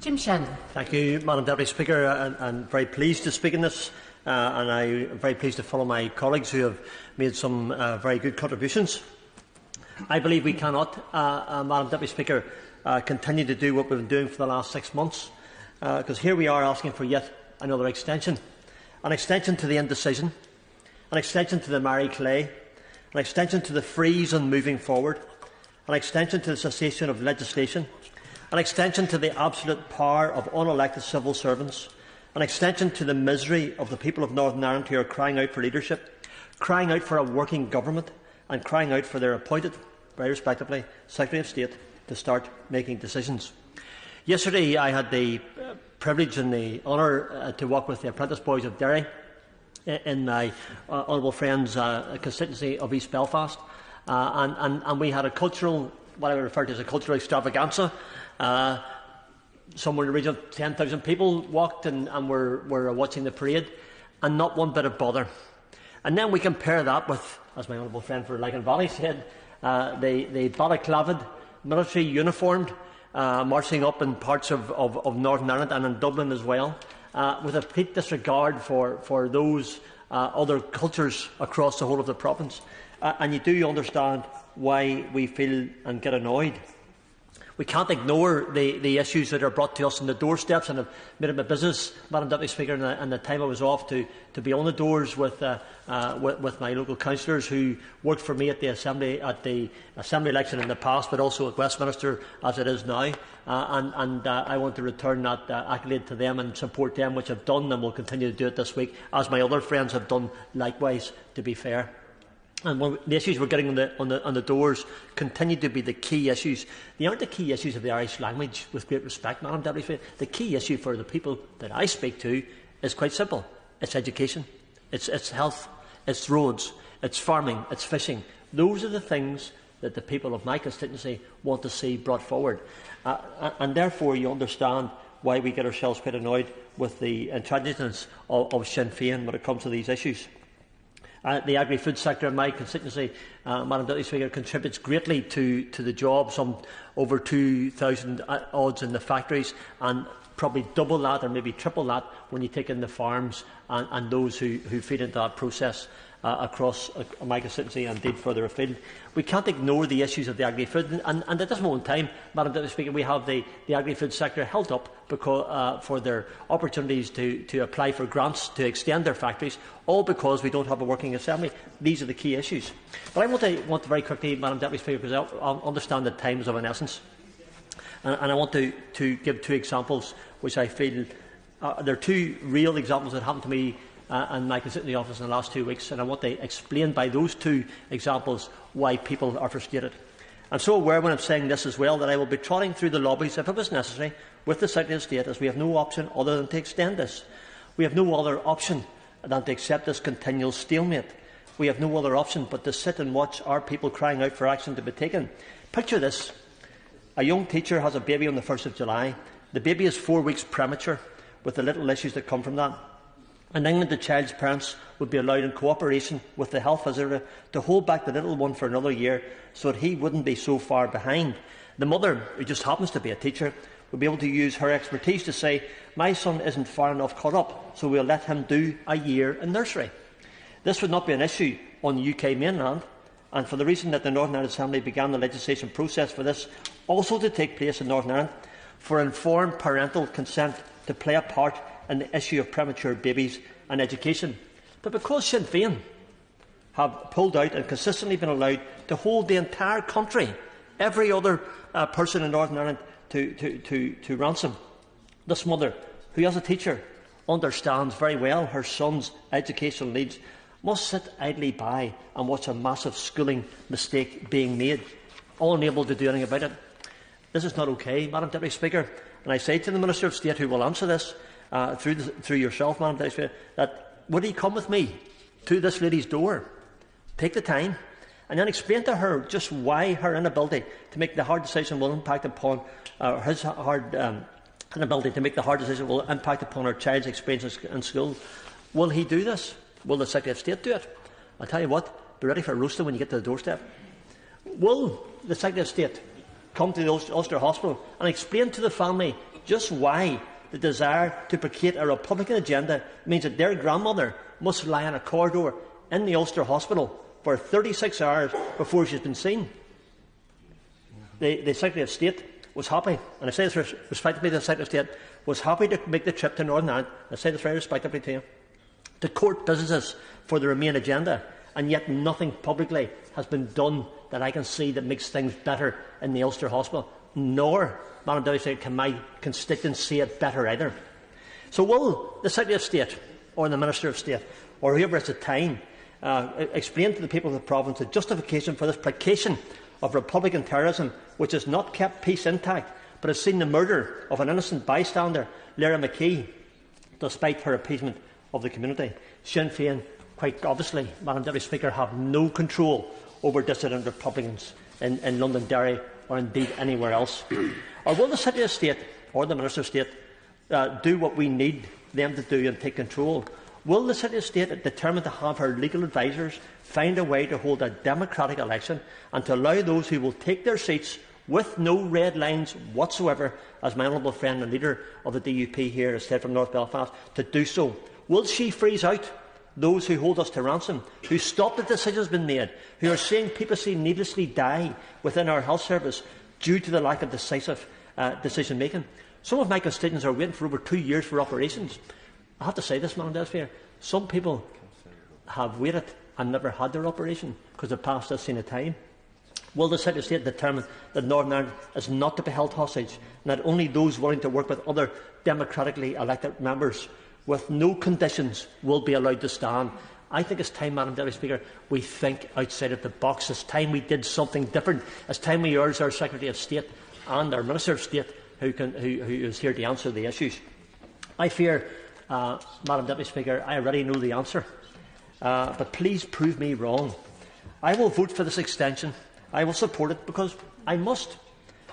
Jim Shannon. Thank you, Madam Deputy Speaker. I'm very pleased to speak in this, and I'm very pleased to follow my colleagues who have made some very good contributions. I believe we cannot, Madam Deputy Speaker, continue to do what we've been doing for the last 6 months, because here we are asking for yet another extension. An extension to the indecision, an extension to the Mary Clay, an extension to the freeze on moving forward, an extension to the cessation of legislation, an extension to the absolute power of unelected civil servants, an extension to the misery of the people of Northern Ireland who are crying out for leadership, crying out for a working government, and crying out for their appointed, very respectably, Secretary of State to start making decisions. Yesterday I had the privilege and the honour to work with the apprentice boys of Derry in my honourable friend's constituency of East Belfast, and we had a cultural, what I would refer to as a cultural extravaganza. Somewhere in the region of 10,000 people walked and were watching the parade, and not one bit of bother. And then we compare that with, as my honourable friend for Lagan Valley said, the balaclavaed, military uniformed, marching up in parts of Northern Ireland and in Dublin as well, with a complete disregard for those other cultures across the whole of the province. And you do understand why we feel and get annoyed. We can't ignore the issues that are brought to us on the doorsteps, and I've made it my business, Madam Deputy Speaker, and the time I was off to be on the doors with my local councillors who worked for me at the Assembly election in the past, but also at Westminster as it is now. I want to return that accolade to them and support them, which I've done and will continue to do it this week, as my other friends have done likewise, to be fair. And the issues we're getting on the doors continue to be the key issues. They aren't the key issues of the Irish language, with great respect, Madam Deputy Speaker. The key issue for the people that I speak to is quite simple. It's education, it's health, it's roads, it's farming, it's fishing. Those are the things that the people of my constituency want to see brought forward. And therefore you understand why we get ourselves quite annoyed with the intransigence of Sinn Féin when it comes to these issues. The agri-food sector in my constituency, Madam Deputy Speaker, contributes greatly to the jobs, some over 2,000 odds in the factories, and probably double that or maybe triple that when you take in the farms and those who feed into that process across my constituency and indeed further afield. We can't ignore the issues of the agri-food, and at this moment in time, Madam Deputy Speaker, we have the agri-food sector held up because, for their opportunities to apply for grants to extend their factories, all because we don't have a working assembly. These are the key issues. But I want to very quickly, Madam Deputy Speaker, because I understand that time is of an essence, and I want to give two examples which I feel there are two real examples that happened to me and my constituency office in the last 2 weeks, and I want to explain by those two examples why people are frustrated. I'm so aware when I'm saying this as well that I will be trotting through the lobbies, if it was necessary, with the Secretary of State, as we have no option other than to extend this. We have no other option than to accept this continual stalemate. We have no other option but to sit and watch our people crying out for action to be taken. Picture this. A young teacher has a baby on the 1st of July. The baby is 4 weeks premature, with the little issues that come from that. In England, the child's parents would be allowed, in cooperation with the health visitor, to hold back the little one for another year so that he wouldn't be so far behind. The mother, who just happens to be a teacher, would be able to use her expertise to say, "My son isn't far enough caught up, so we'll let him do a year in nursery." This would not be an issue on the UK mainland, and for the reason that the Northern Ireland Assembly began the legislation process for this also to take place in Northern Ireland, for informed parental consent to play a part in the issue of premature babies and education. But because Sinn Féin have pulled out and consistently been allowed to hold the entire country, every other person in Northern Ireland, to ransom, this mother, who as a teacher understands very well her son's educational needs, must sit idly by and watch a massive schooling mistake being made, unable to do anything about it. This is not okay, Madam Deputy Speaker, and I say to the Minister of State who will answer this through yourself, Madam Deputy Speaker, that would he come with me to this lady's door, take the time, and then explain to her just why her inability to make the hard decision will impact upon his inability to make the hard decision will impact upon her child's experiences in school. Will he do this? Will the Secretary of State do it? I'll tell you what, be ready for a roasting when you get to the doorstep. Will the Secretary of State come to the Ulster Hospital and explain to the family just why the desire to placate a Republican agenda means that their grandmother must lie in a corridor in the Ulster Hospital for 36 hours before she's been seen. The Secretary of State was happy, and I say this respectably, the Secretary of State was happy to make the trip to Northern Ireland, I say this very respectably to you, to court businesses for the Remain agenda, and yet nothing publicly has been done that I can see that makes things better in the Ulster Hospital, nor, Madam Deputy Speaker, can my constituents see it better either. So will the Secretary of State, or the Minister of State, or whoever is at the time, explain to the people of the province the justification for this placation of Republican terrorism, which has not kept peace intact, but has seen the murder of an innocent bystander, Lara McKee, despite her appeasement of the community? Sinn Féin, quite obviously, Madam Deputy Speaker, have no control over dissident Republicans in Londonderry or indeed anywhere else. Or will the Secretary of State or the Minister of State do what we need them to do and take control? Will the Secretary of State, determined to have her legal advisers, find a way to hold a democratic election and to allow those who will take their seats with no red lines whatsoever, as my honourable friend and leader of the DUP here has said from North Belfast, to do so? Will she freeze out those who hold us to ransom, who stop the decisions being made, who are seeing people needlessly die within our health service due to the lack of decisive decision making? Some of my constituents are waiting for over 2 years for operations. I have to say this, Madam Deputy Speaker, some people have waited and never had their operation because they've passed this scene of time. Will the Secretary of State determine that Northern Ireland is not to be held hostage, and that only those willing to work with other democratically elected members with no conditions will be allowed to stand? I think it's time, Madam Deputy Speaker, we think outside of the box. It's time we did something different. It's time we urge our Secretary of State and our Minister of State, who is here to answer the issues. I fear, Madam Deputy Speaker, I already know the answer, but please prove me wrong. I will vote for this extension. I will support it because I must.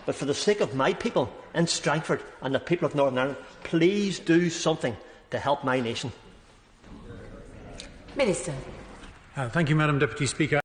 But for the sake of my people in Strangford and the people of Northern Ireland, please do something to help my nation. Minister. Thank you, Madam Deputy Speaker.